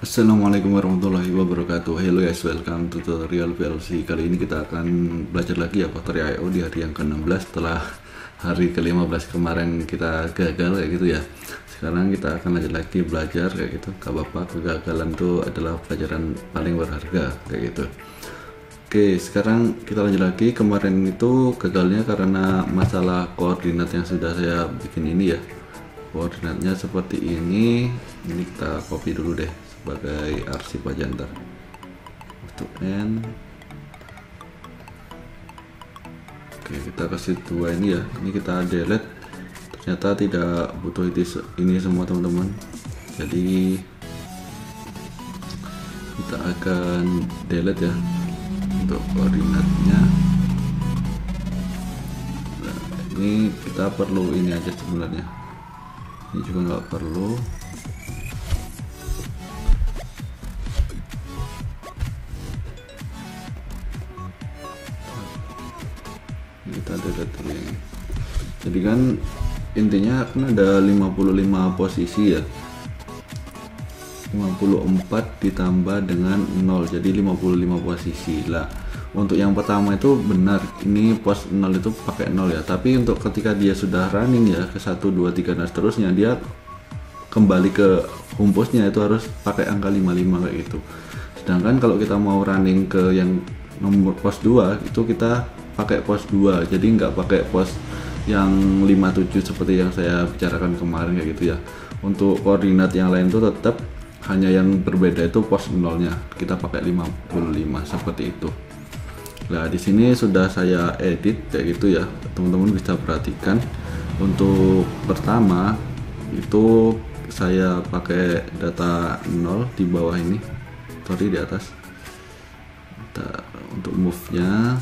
Assalamualaikum warahmatullahi wabarakatuh. Hello guys, welcome to tutorial PLC. Kali ini kita akan belajar lagi ya Factory IO di hari yang ke-16 setelah hari ke-15 kemarin kita gagal kayak gitu ya. Sekarang kita akan lanjut lagi belajar kayak gitu. Gak apa-apa, kegagalan itu adalah pelajaran paling berharga kayak gitu. Oke, sekarang kita lanjut lagi. Kemarin itu gagalnya karena masalah koordinat yang sudah saya bikin ini ya. Koordinatnya seperti ini kita copy dulu deh sebagai arsip aja ntar untuk n. Oke, kita kasih dua ini ya, ini kita delete, ternyata tidak butuh ini semua teman-teman, jadi kita akan delete ya untuk koordinatnya. Nah, ini kita perlu ini aja sebenarnya, ini juga nggak perlu. Kita delete dulu ini. Jadi kan intinya kan ada 55 posisi ya, 54 ditambah dengan 0 jadi 55 posisi lah. Untuk yang pertama itu benar, ini pos 0 itu pakai 0 ya, tapi untuk ketika dia sudah running ya ke 1 2 3 dan seterusnya, dia kembali ke home postnya itu harus pakai angka 55 kayak gitu. Sedangkan kalau kita mau running ke yang nomor pos 2 itu kita pakai pos 2, jadi nggak pakai pos yang 57 seperti yang saya bicarakan kemarin kayak gitu ya. Untuk koordinat yang lain itu tetap, hanya yang berbeda itu pos 0-nya kita pakai 55 seperti itu. Nah, di sini sudah saya edit kayak gitu ya, teman-teman bisa perhatikan. Untuk pertama itu saya pakai data 0 di bawah ini, sorry di atas. Untuk move-nya,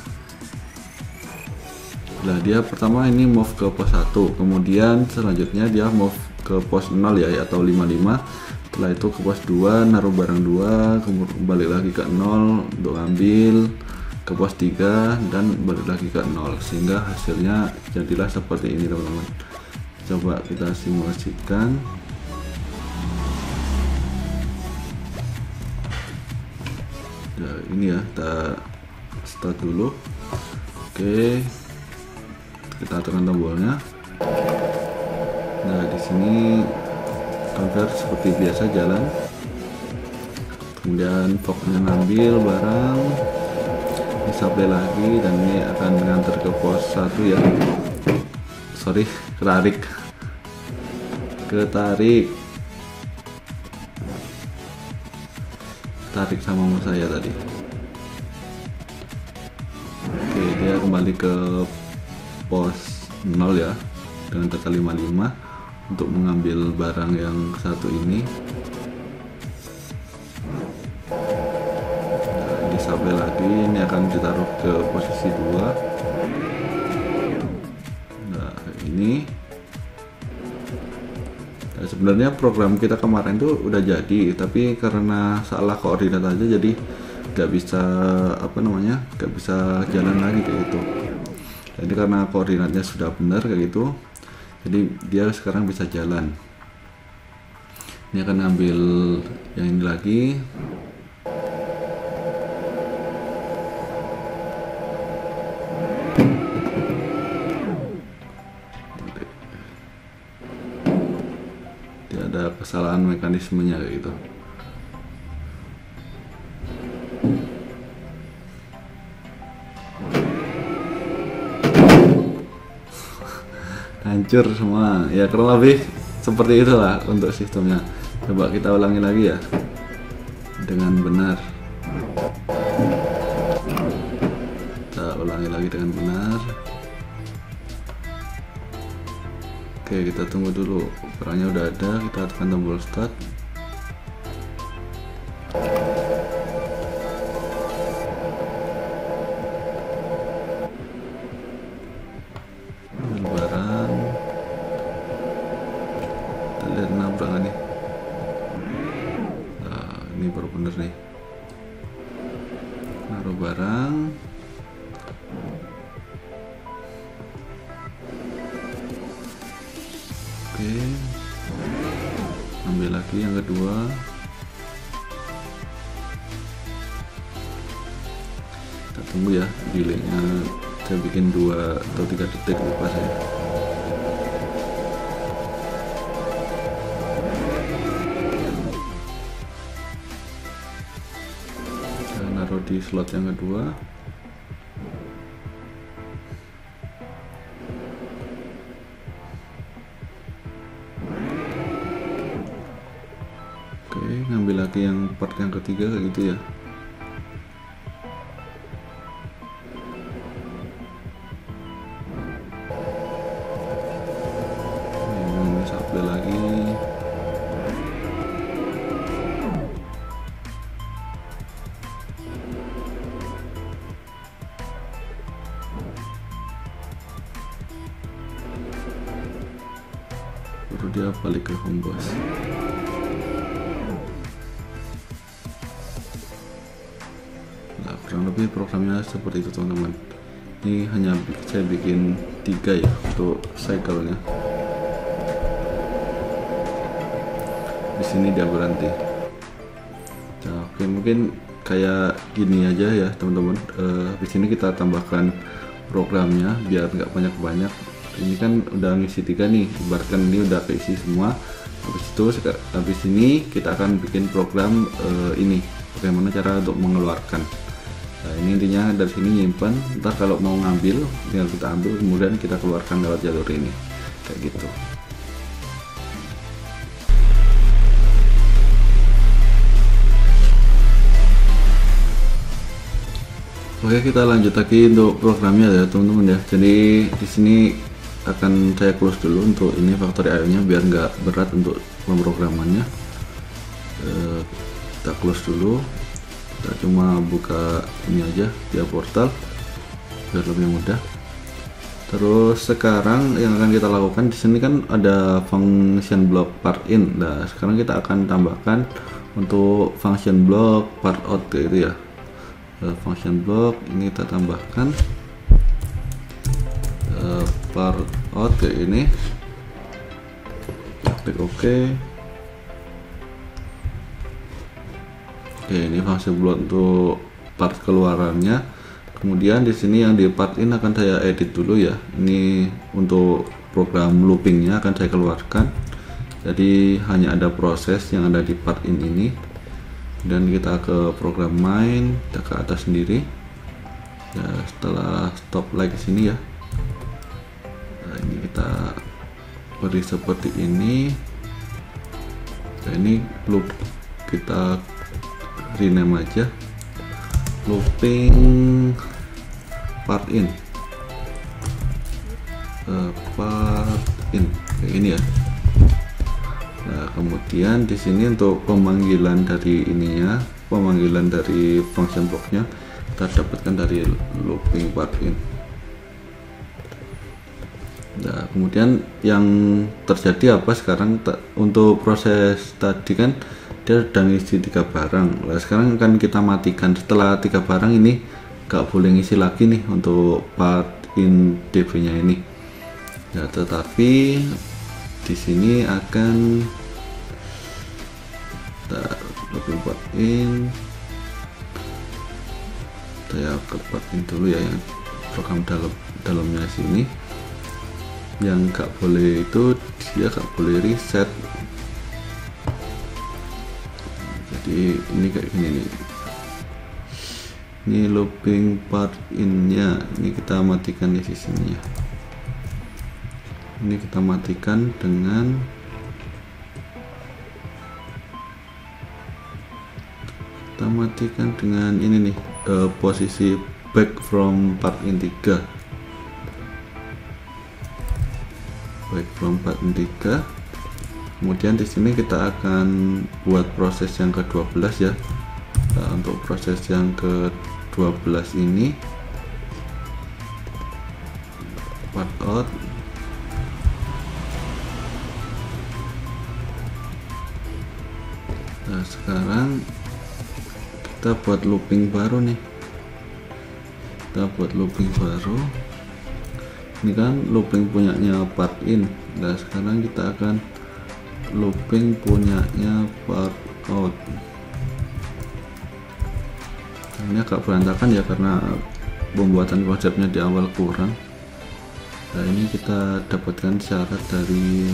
nah dia pertama ini move ke pos 1, kemudian selanjutnya dia move ke pos 0 ya, atau 55. Setelah itu ke pos 2 naruh barang 2, kembali lagi ke 0 untuk ambil, ke pos 3 dan balik lagi ke 0, sehingga hasilnya jadilah seperti ini teman-teman. Coba kita simulasikan. Nah, ini ya, kita start dulu. Oke, kita tekan tombolnya. Nah, di sini convert seperti biasa jalan. Kemudian pokoknya ngambil barang, disable lagi, dan ini akan nganter ke pos 1 ya. Sorry, tarik sama mouse saya tadi. Oke, dia kembali ke pos 0 ya dengan data 55 untuk mengambil barang yang satu ini. Nah, disable lagi, ini akan ditaruh ke posisi 2. Nah, ini nah, sebenarnya program kita kemarin tuh udah jadi, tapi karena salah koordinat aja jadi nggak bisa nggak bisa jalan lagi kayak gitu. Jadi karena koordinatnya sudah benar kayak gitu, jadi dia sekarang bisa jalan. Ini akan ambil yang ini lagi. Dia ada kesalahan mekanismenya kayak gitu. Hancur semua ya, kurang lebih seperti itulah untuk sistemnya. Coba kita ulangi lagi ya dengan benar, kita ulangi lagi dengan benar. Oke, kita tunggu dulu, barangnya udah ada, kita tekan tombol start. Nabrak nih. Nah, ini baru bener nih. Naruh barang. Oke, ambil lagi yang kedua. tunggu ya, delaynya saya bikin 2 atau 3 detik, lupa saya. Saya naruh di slot yang kedua. Oke, ngambil lagi yang part yang ketiga kayak gitu ya. Supply lagi. Baru dia balik ke home bus. Nah, kurang lebih programnya seperti itu teman-teman. Ini hanya saya bikin 3 ya untuk cycle-nya. Di sini dia berhenti. Nah, oke, mungkin kayak gini aja ya teman-teman. Di sini kita tambahkan programnya biar nggak banyak-banyak. Ini kan udah ngisi 3 nih, ibaratkan ini udah keisi semua. Habis ini kita akan bikin program ini, bagaimana cara untuk mengeluarkan. Nah, ini intinya dari sini nyimpan, ntar kalau mau ngambil tinggal kita ambil, kemudian kita keluarkan lewat jalur ini kayak gitu. Oke, kita lanjut lagi untuk programnya ya teman-teman ya. Jadi di sini akan saya close dulu untuk ini Factory IO nya biar nggak berat untuk pemrogramannya. Kita close dulu. Kita cuma buka ini aja via portal biar lebih mudah. Terus sekarang yang akan kita lakukan di sini kan ada function block part in. Nah, sekarang kita akan tambahkan untuk function block part out gitu ya. Function block ini kita tambahkan part out kayak ini, klik OK. Oke, ini function block untuk part keluarannya. Kemudian di sini yang di part in akan saya edit dulu ya. Ini untuk program loopingnya akan saya keluarkan. Jadi hanya ada proses yang ada di part in ini. Dan kita ke program main, kita ke atas sendiri ya. Setelah stop like di sini ya, nah, ini kita beri seperti ini. Nah, ini loop kita rename aja looping part in, kayak ini ya. Nah, kemudian di sini untuk pemanggilan dari ininya, pemanggilan dari function blocknya kita dapatkan dari looping part in. Nah, kemudian yang terjadi apa sekarang untuk proses tadi kan dia sudah ngisi 3 barang. Nah, sekarang kan kita matikan setelah 3 barang ini, gak boleh ngisi lagi nih untuk part in DB nya ini. Nah, tetapi di sini akan kita looping part in, saya ke part in dulu ya, yang program dalamnya sini. Yang gak boleh itu dia gak boleh reset. Jadi ini kayak gini nih, ini looping part in nya ini kita matikan di sisinya. Ini kita matikan dengan ini nih, posisi back from part in 3, back from part in 3. Kemudian di sini kita akan buat proses yang ke-12 ya. Nah, untuk proses yang ke-12 ini part out. Nah, sekarang kita buat looping baru nih. Kita buat looping baru. Ini kan looping punyanya part in. Nah, sekarang kita akan looping punyanya part out. Ini agak berantakan ya karena pembuatan konsepnya di awal kurang. Nah ini kita dapatkan syarat dari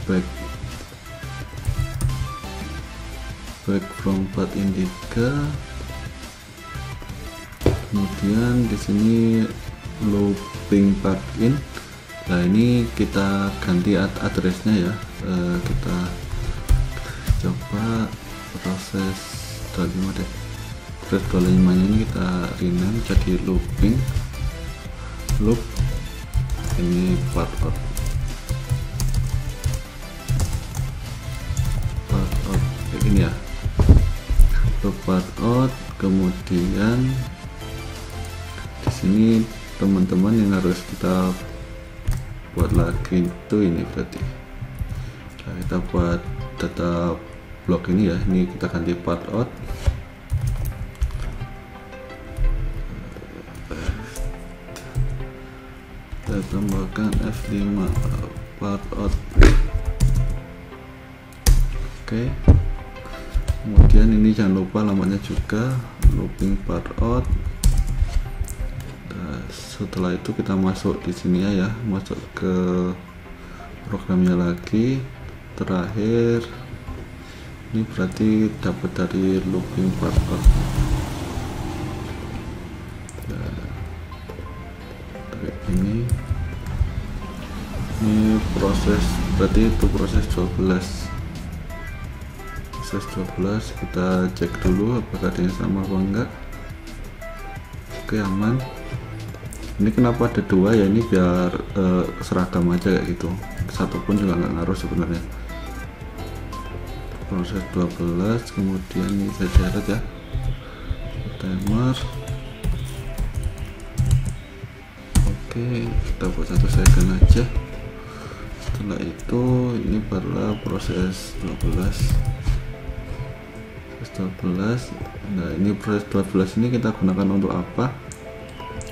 back from part indica. Kemudian di sini looping part in. Nah ini kita ganti addressnya ya. Kita coba proses 25 deh. Proses 25 nya ini kita rename jadi looping loop ini part out kayak gini ya, loop part out. Kemudian di sini teman-teman yang harus kita buat lagi itu ini berarti kita buat data block ini ya, ini kita ganti part out. Kita tambahkan F5 part out. Oke. Kemudian ini jangan lupa lamanya juga looping part out. Nah, setelah itu kita masuk di sini ya, masuk ke programnya lagi. Terakhir ini berarti dapat dari looping part out. Ini proses, berarti itu proses 12 kita cek dulu apakah ada yang sama apa enggak. Oke, aman. Ini kenapa ada dua ya, ini biar seragam aja kayak gitu, satu pun juga nggak ngaruh sebenarnya. Proses 12, kemudian ini saya catat ya, timer. Oke, kita buat 1 second aja. Setelah itu ini barulah proses 12. Nah ini proses 12 ini kita gunakan untuk apa?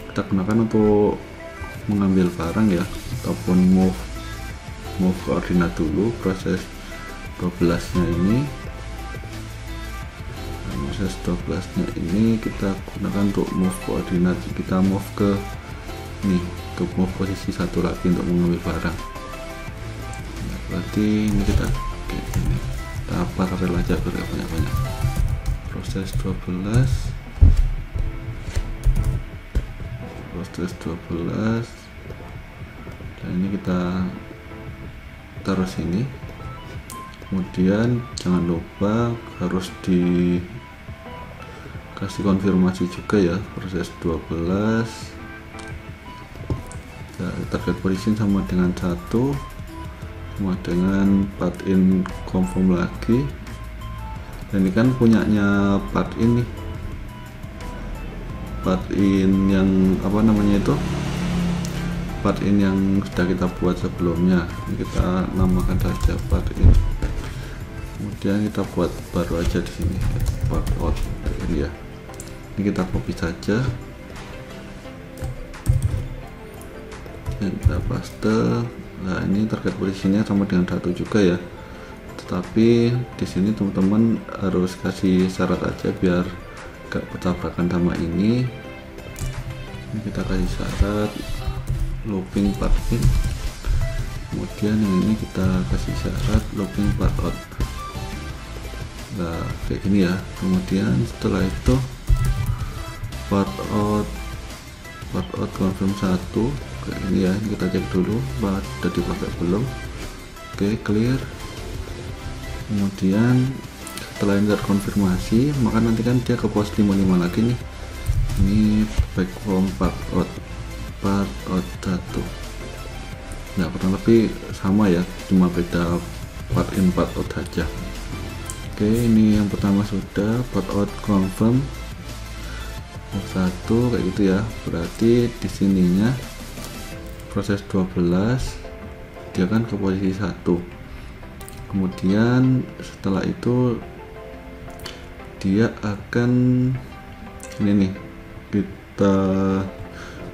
Kita gunakan untuk mengambil barang ya, ataupun move koordinat dulu. Proses 12 nya ini, proses 12 nya ini kita gunakan untuk move koordinat. Kita move ke nih, untuk move posisi satu lagi untuk mengambil barang. Nah, berarti ini kita kayak gini, kita paralel aja biar banyak-banyak. Proses 12, dan ini kita taruh sini. Kemudian jangan lupa harus dikasih konfirmasi juga ya, proses 12 ya, target position sama dengan 1, sama dengan part in confirm lagi. Dan ini kan punyanya part in nih, part in yang apa namanya itu, part in yang sudah kita buat sebelumnya. Ini kita namakan saja part in. Kemudian kita buat baru aja di sini part out ini ya. Ini kita copy saja dan kita paste. Nah ini target posisinya sama dengan 1 juga ya, tetapi di sini teman-teman harus kasih syarat aja biar gak bertabrakan sama ini. Ini kita kasih syarat looping part in, kemudian yang ini kita kasih syarat looping part out. Nah kayak gini ya. Kemudian setelah itu part out confirm 1 kayak ini ya. Ini kita cek dulu sudah dipakai belum. Oke, clear. Kemudian setelah ini terkonfirmasi, maka nanti kan dia ke pos 55 lagi nih. Ini back from part out 1. Nah kurang lebih sama ya, cuma beda part in part out saja. Oke, ini yang pertama sudah part out confirm 1 kayak gitu ya. Berarti di sininya proses 12 dia kan ke posisi 1. Kemudian setelah itu dia akan ini nih, kita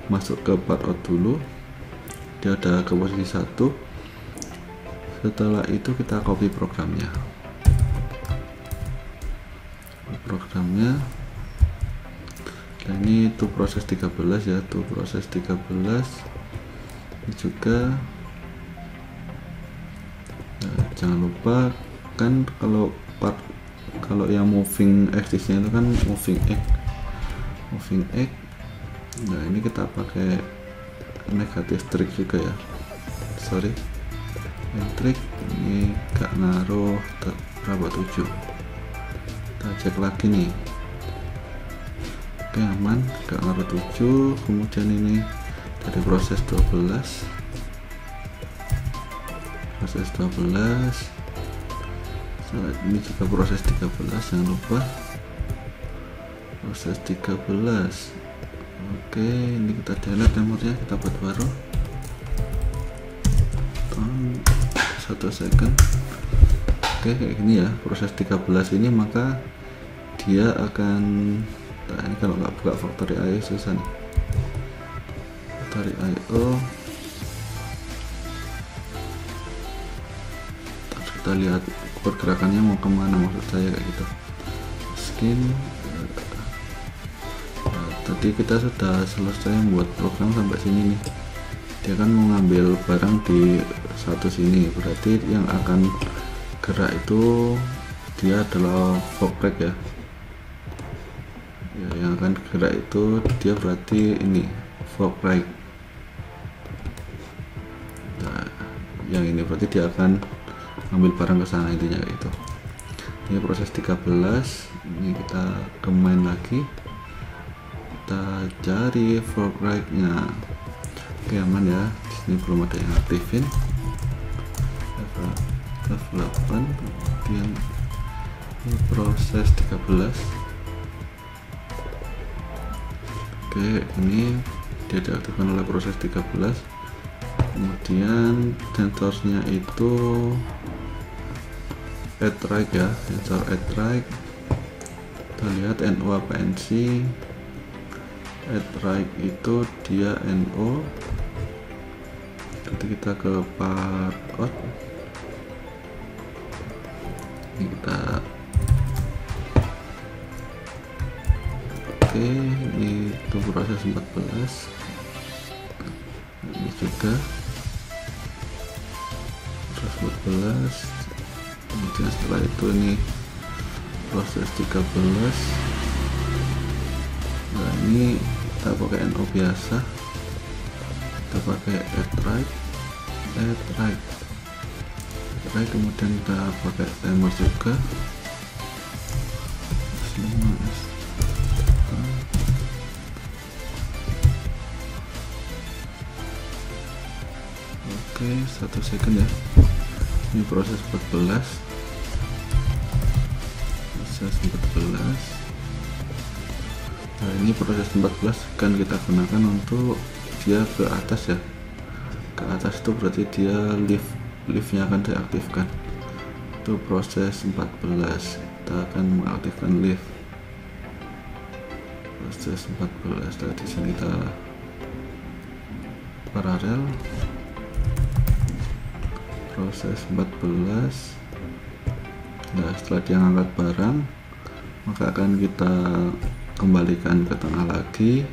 masuk ke part out dulu, dia ada ke posisi 1. Setelah itu kita copy programnya, Dan ini tuh proses 13 ya, tuh proses 13 ini juga. Nah, jangan lupa kan kalau yang moving axisnya itu kan moving X. Nah ini kita pakai negatif trik juga ya, sorry, trik ini gak ngaruh berapa 7. Kita cek lagi nih. Oke, aman, gak ngaruh 7. Kemudian ini dari proses 12, ini juga proses 13, jangan lupa proses 13. Oke, ini kita delete nomornya, kita buat baru. 1 second. Oke, kayak gini ya proses 13 ini, maka dia akan, nah ini kalau nggak buka factory IO susah nih. Factory IO, kita lihat pergerakannya mau kemana, maksud saya kayak gitu. Skin, nah, tadi kita sudah selesai membuat program sampai sini nih. Dia kan mau ngambil barang di satu sini, berarti yang akan gerak itu dia adalah fork right ya. Yang akan gerak itu dia berarti ini fork right. Nah, yang ini berarti dia akan ambil barang ke sana, intinya kayak gitu. Ini proses 13. Ini kita main lagi, kita cari fork right nya. Oke, aman ya, disini belum ada yang aktifin. F8, kemudian ini proses 13. Oke, ini dia diaktifkan oleh proses 13. Kemudian sensornya itu add right ya, sensor add right. Kita lihat NO apa NC. Add right itu dia NO. Nanti kita ke part out, ini kita oke, ini itu proses 14. Ini juga proses 14. Kemudian setelah itu ini proses 13. Nah ini kita pakai NO biasa, kita pakai add right, kemudian kita pakai timer juga. Oke, 1 second ya. Ini proses 14. Nah ini proses 14 kan kita gunakan untuk dia ke atas ya, ke atas itu berarti dia liftnya akan diaktifkan. Itu proses 14, kita akan mengaktifkan lift. Proses 14, tadi sini kita paralel. Proses 14. Nah setelah dia ngangkat barang, maka akan kita kembalikan ke tengah lagi.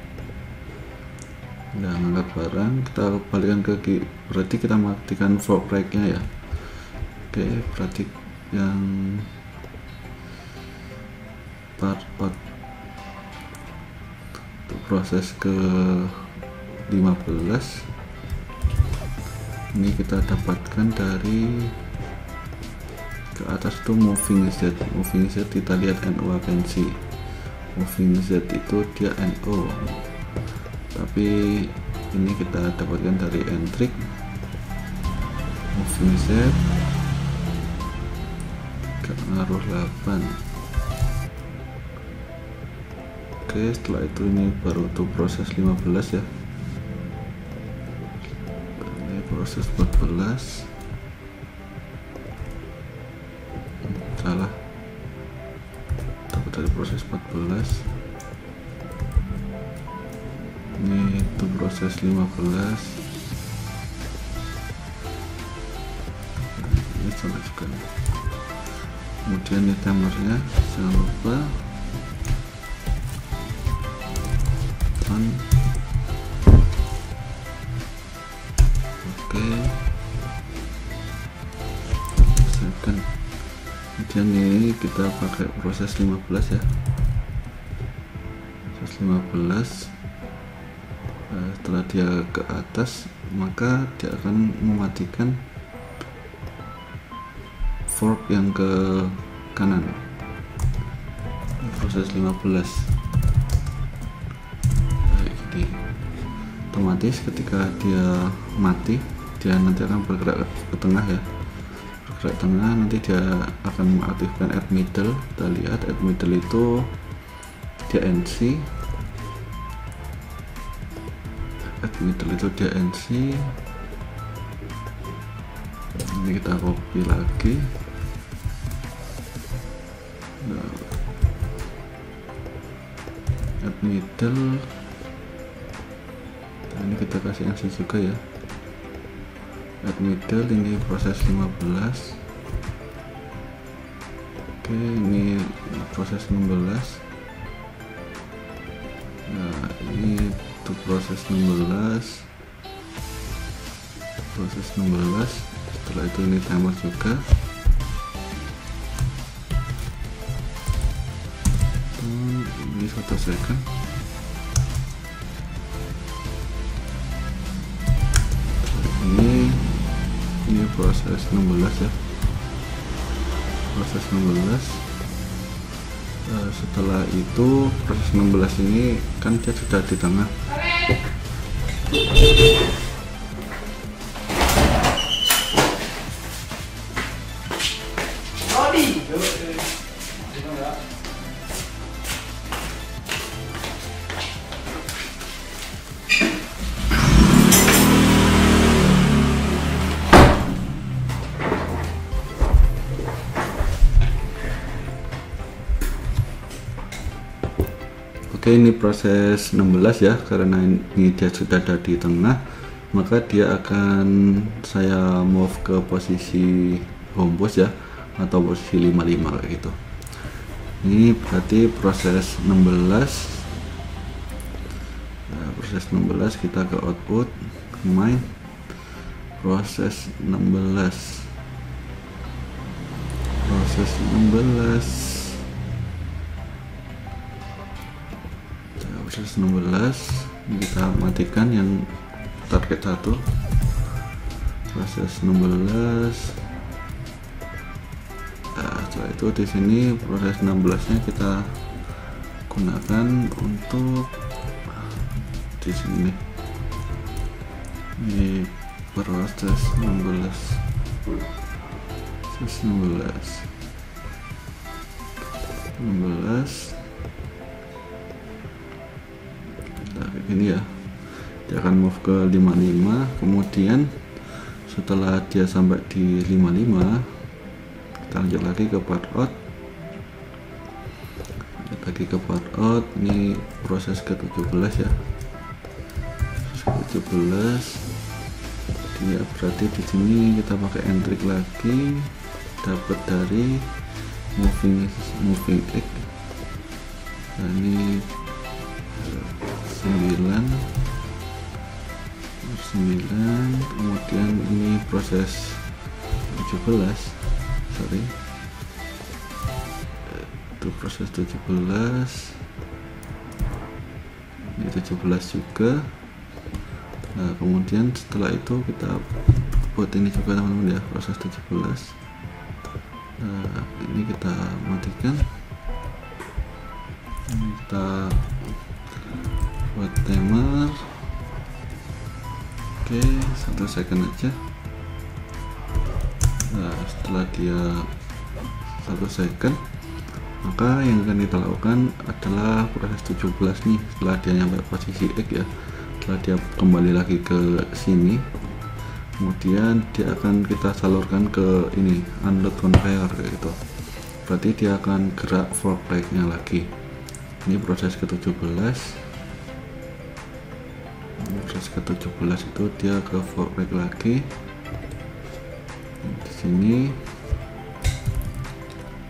Nah ngangkat barang, kita kembalikan ke berarti kita matikan fork right nya ya. Oke, berarti yang part untuk proses ke 15 ini kita dapatkan dari ke atas itu moving Z kita lihat NO agency. Moving Z itu dia NO, tapi ini kita dapatkan dari entrik moving Z ke ngaruh 8. Oke, setelah itu ini baru tuh proses 15 ya, ini proses 14. Salah, dapat dari proses 14. Ini itu proses 15. Ini sama juga. Kemudian ini timernya, jangan lupa on. Oke, second. Kemudian ini kita pakai proses 15 ya, proses 15. Setelah dia ke atas, maka dia akan mematikan fork yang ke kanan. Proses 15 jadi otomatis ketika dia mati, dia nanti akan bergerak ke tengah ya, bergerak tengah. Nanti dia akan mengaktifkan add middle. Kita lihat add middle itu dia NC, add middle itu dia NC. Ini kita copy lagi. Add middle, ini kita kasih NC juga ya. Add middle, ini proses 15. Oke, ini proses 16. Nah, ini untuk proses 16, proses 16. Setelah itu ini timer juga. Ini 1 second. Ini proses 16 ya, proses 16. Setelah itu proses 16 ini kan dia sudah di tengah. Oke, ini proses 16 ya, karena ini dia sudah ada di tengah, maka dia akan saya move ke posisi home post ya, atau posisi 55 kayak gitu. Ini berarti proses 16. Nah, proses 16 kita ke output main, proses 16, proses 16. Proses 16 kita matikan yang target 1. Proses 16. Nah, setelah itu di sini proses 16 nya kita gunakan untuk di sini. Ini proses 16, proses 16. Kayak gini ya, dia akan move ke 55. Kemudian setelah dia sampai di 55, kita lanjut lagi ke part out, ini proses ke 17 ya, proses ke 17. Dia berarti di sini kita pakai entry lagi, dapat dari moving X. Nah, ini 9, kemudian ini proses 17, itu proses 17, ini 17 juga. Nah, kemudian setelah itu kita buat ini juga teman-teman ya, proses 17. Nah, ini kita matikan, ini kita buat timer. Oke, 1 second aja. Nah, setelah dia 1 second, maka yang akan kita lakukan adalah proses 17 nih. Setelah dia nyampe posisi X ya, setelah dia kembali lagi ke sini, kemudian dia akan kita salurkan ke ini unload conveyor gitu. Berarti dia akan gerak fork right-nya lagi. Ini proses ke-17. Proses ke-17 itu dia ke fork right lagi. Di sini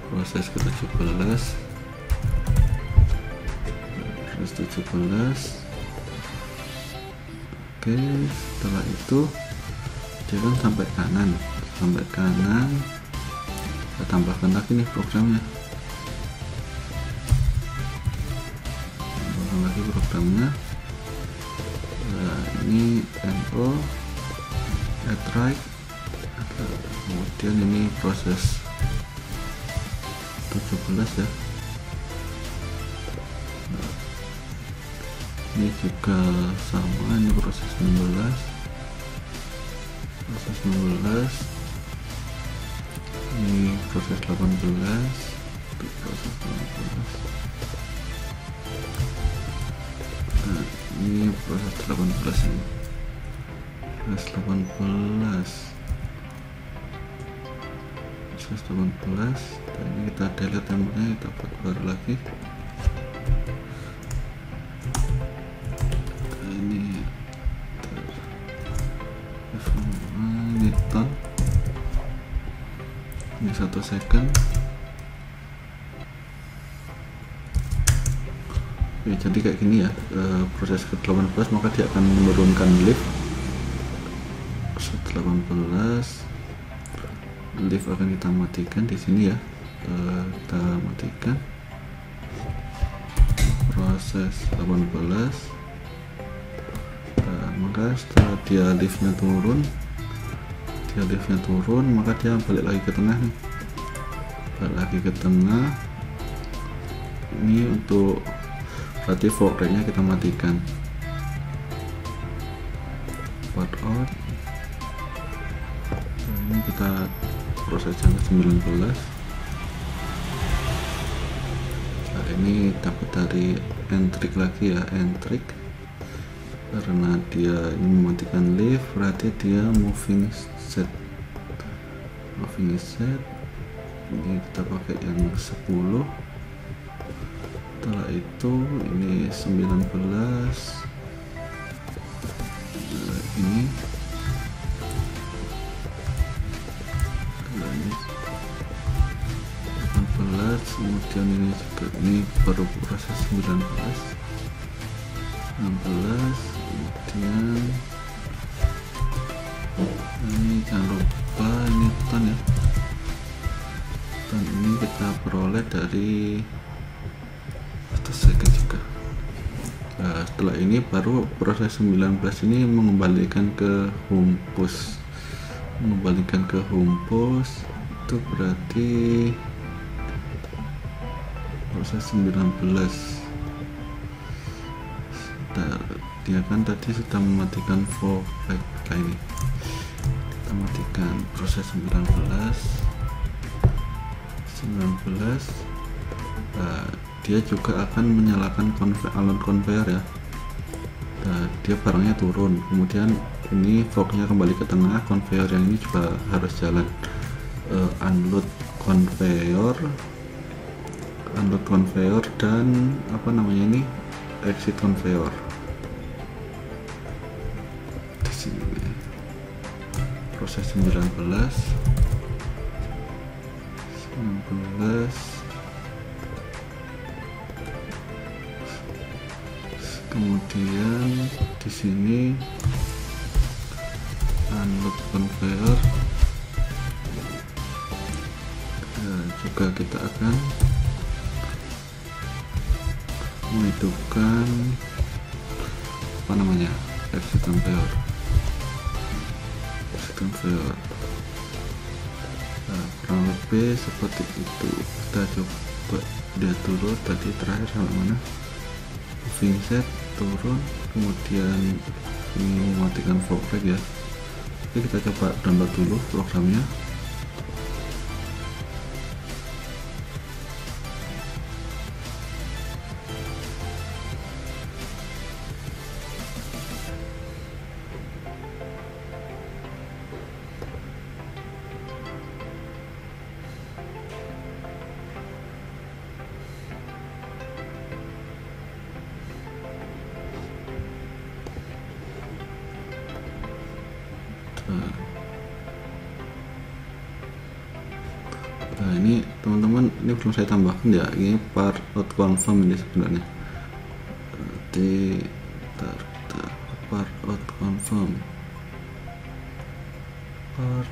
proses ke-17, proses 17. Oke, setelah itu dia kan sampai kanan, kita tambahkan lagi nih programnya, nah ini NO add right, kemudian ini proses 17 ya. Nah, ini juga sama, ini proses 16, ini proses 18, proses 18. Nah, ini proses 18 ini. Proses 18. Dan ini kita delete temanya, kita buat baru lagi. Ini 1 second. Oke, jadi kayak gini ya, proses ke 18 maka dia akan menurunkan lift. 18 lift akan kita matikan di sini ya, kita matikan proses 18. Nah, maka setelah dia liftnya turun, maka dia balik lagi ke tengah nih, ini untuk berarti fork rate nya kita matikan, part out. Nah, ini kita proses yang ke 19. Nah, ini dapat dari entrik lagi ya, karena dia ini mematikan lift, berarti dia moving set. Ini kita pakai yang 10. Setelah itu ini 19. Nah, ini 18, kemudian ini juga, ini baru proses 19, kemudian ini jangan lupa ini ton ya, dan ini kita peroleh dari atas second juga. Nah, setelah ini baru proses 19 ini mengembalikan ke home post, itu berarti proses 19. Nah, dia kan tadi sudah mematikan fork rate ini, kita matikan proses 19. Nah, dia juga akan menyalakan alert conveyor ya. Nah, dia barangnya turun, kemudian ini forknya kembali ke tengah, conveyor yang ini juga harus jalan. Unload conveyor dan apa namanya ini, exit conveyor di sini. Proses 19, kemudian di sini unload conveyor. Nah, juga kita akan menghidupkan apa namanya, exit conveyor. Nah, kurang lebih seperti itu. Kita coba lihat dulu tadi terakhir sampai mana. Moving set turun, kemudian ini mematikan fork rate ya. Oke, kita coba download dulu programnya. Nah, ini teman-teman, ini belum saya tambahkan ya, ini part out confirm ini sebenarnya. Nanti part out confirm, out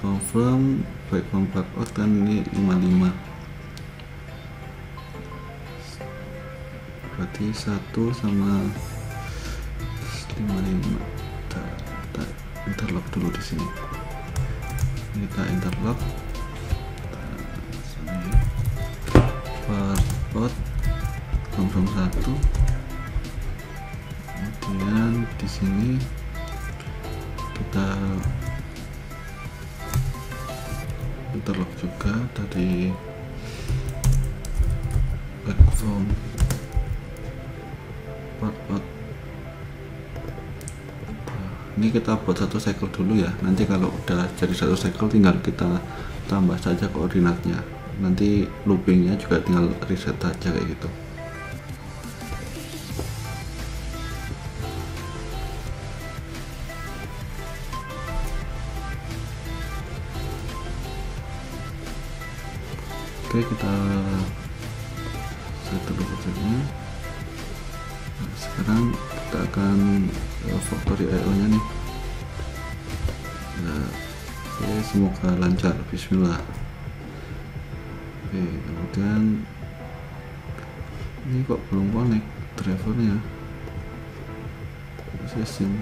confirm, baik out kan ini 55, berarti 1 sama 55. Kita interlock dulu di sini. Kita interlock. Out confirm 1. Kemudian di sini kita interlock juga dari back from out. Ini kita buat satu cycle dulu ya, nanti kalau udah jadi satu cycle tinggal kita tambah saja koordinatnya, nanti loopingnya juga tinggal reset aja kayak gitu. Oke, kita set dulu projectnya. Nah, sekarang kita akan factory IO nya nih. Nah, oke, semoga lancar, bismillah. Oke, kemudian ini kok belum connect drivernya, sistem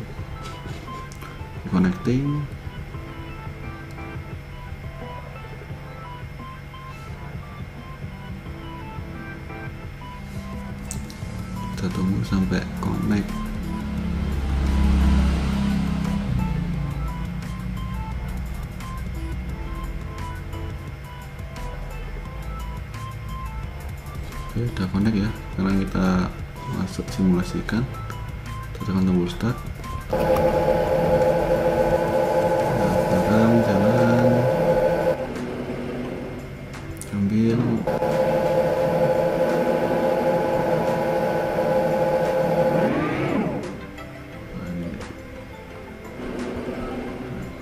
connecting. Kita tunggu sampai connect. Oke, udah connect ya. Sekarang kita masuk simulasikan, tekan tombol start. Nah, sekarang jalan sambil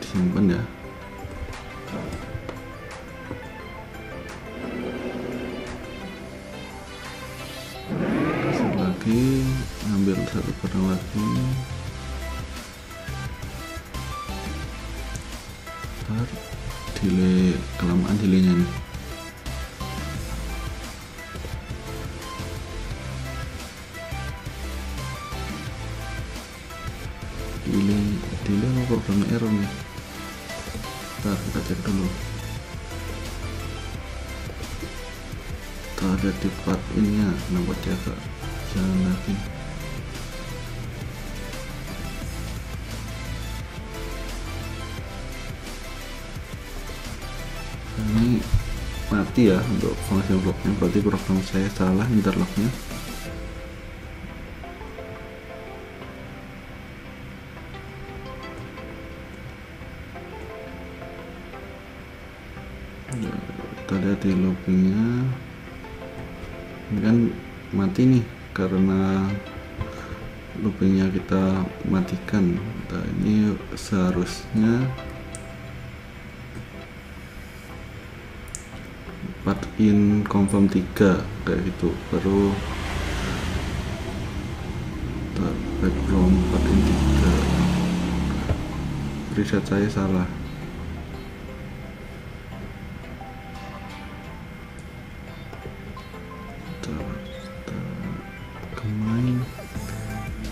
disimpan ya. Kasih lagi, ambil satu barang lagi, ntar delay, kelamaan delaynya nih. Delay mau program error nih. Ntar kita cek dulu. Ada di part ininya, kenapa dia agak jalan lagi. Ini mati ya untuk function blocknya, berarti program saya salah interlocknya. Kita lihat di loopingnya, ini kan mati nih karena loopingnya kita matikan. Nah, ini seharusnya part in confirm 3 kayak gitu, baru back from part in 3. Reset saya salah.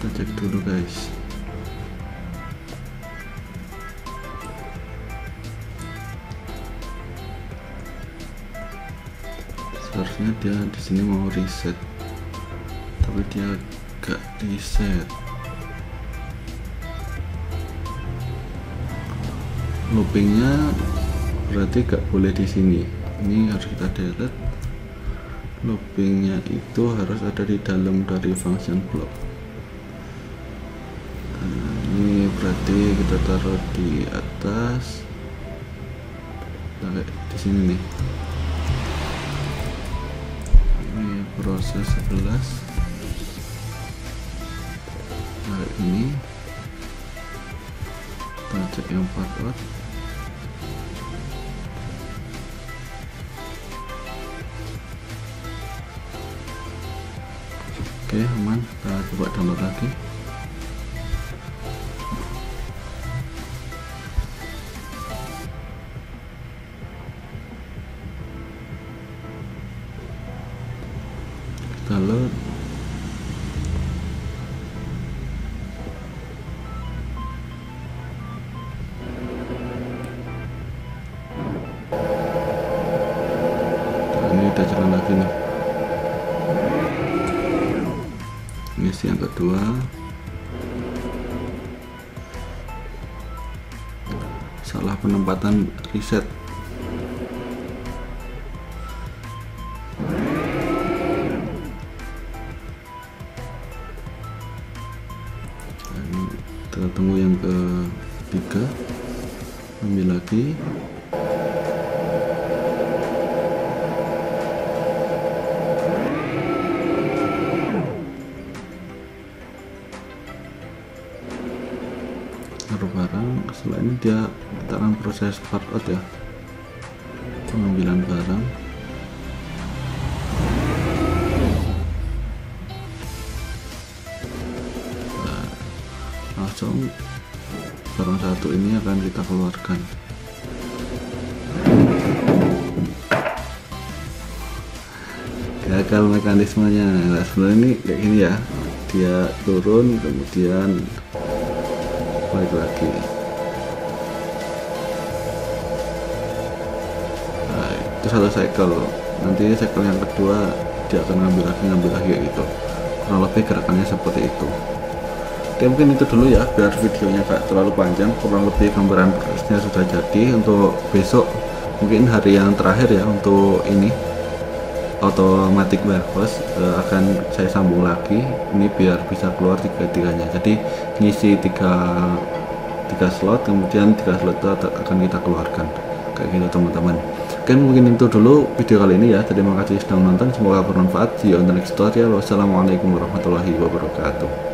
Kita cek dulu guys. Seharusnya dia di sini mau reset, tapi dia gak reset. Loopingnya berarti gak boleh di sini. Ini harus kita delete. Loopingnya itu harus ada di dalam dari function block. Nah, ini berarti kita taruh di atas, kayak di sini nih. Ini proses 11. Nah, ini kita cek yang part. Oke, aman. Kita coba download lagi. Kita load. Nah, ini udah jalan lagi nih. Misi yang kedua, salah penempatan reset. Kita tunggu yang ketiga, ambil lagi. Taruh barang. Setelah ini kita akan proses part out ya, pengambilan barang. Nah, langsung barang satu ini akan kita keluarkan. Gagal mekanismenya. Nah, sebenarnya ini kayak gini ya, dia turun kemudian balik lagi. Nah, itu satu cycle. Nanti cycle yang kedua dia akan ngambil lagi kayak gitu. Kurang lebih gerakannya seperti itu. Oke, mungkin itu dulu ya, biar videonya gak terlalu panjang. Kurang lebih gambaran prosesnya sudah jadi. Untuk besok mungkin hari yang terakhir ya untuk ini automatic warehouse akan saya sambung lagi ini biar bisa keluar tiga-tiganya. Jadi ngisi tiga slot, kemudian 3 slot itu akan kita keluarkan kayak gitu teman-teman. Oke, mungkin itu dulu video kali ini ya. Terima kasih sudah menonton, semoga bermanfaat. See you on the next tutorial. Wassalamualaikum warahmatullahi wabarakatuh.